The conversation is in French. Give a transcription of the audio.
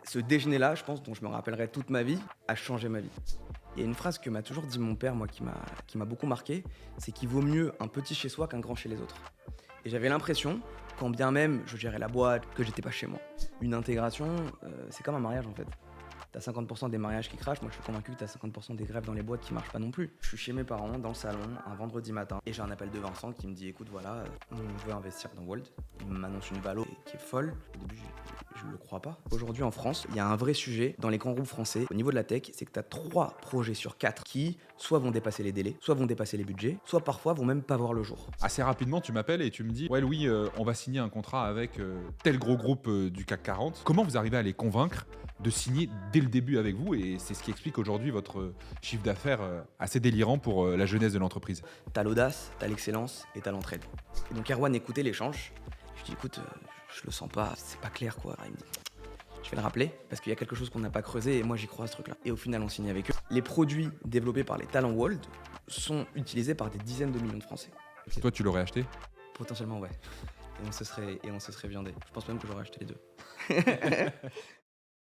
Ce déjeuner-là, je pense, dont je me rappellerai toute ma vie, a changé ma vie. Il y a une phrase que m'a toujours dit mon père, moi, qui m'a beaucoup marqué, c'est qu'il vaut mieux un petit chez soi qu'un grand chez les autres. Et j'avais l'impression, quand bien même je gérais la boîte, que j'étais pas chez moi. Une intégration, c'est comme un mariage en fait. T'as 50% des mariages qui crachent, moi je suis convaincu que t'as 50% des grèves dans les boîtes qui marchent pas non plus. Je suis chez mes parents, dans le salon, un vendredi matin, et j'ai un appel de Vincent qui me dit écoute voilà, on veut investir dans Wold. Il m'annonce une valo qui est folle. Au début je le crois pas. Aujourd'hui en France, il y a un vrai sujet dans les grands groupes français au niveau de la tech, c'est que t'as 3 projets sur 4 qui soit vont dépasser les délais, soit vont dépasser les budgets, soit parfois vont même pas voir le jour. Assez rapidement, tu m'appelles et tu me dis « Ouais Louis, on va signer un contrat avec tel gros groupe du CAC 40 ». Comment vous arrivez à les convaincre de signer dès le début avec vous? Et c'est ce qui explique aujourd'hui votre chiffre d'affaires assez délirant pour la jeunesse de l'entreprise. T'as l'audace, t'as l'excellence et t'as l'entraide. Et donc Erwan écoutait l'échange. Je dis écoute, je le sens pas, c'est pas clair quoi. Il me dit je vais le rappeler parce qu'il y a quelque chose qu'on n'a pas creusé et moi j'y crois à ce truc-là. Et au final on signe avec eux. Les produits développés par les talents Wold sont utilisés par des dizaines de millions de Français. Toi, tu l'aurais acheté? Potentiellement ouais. Et on se serait viandé. Je pense même que j'aurais acheté les deux.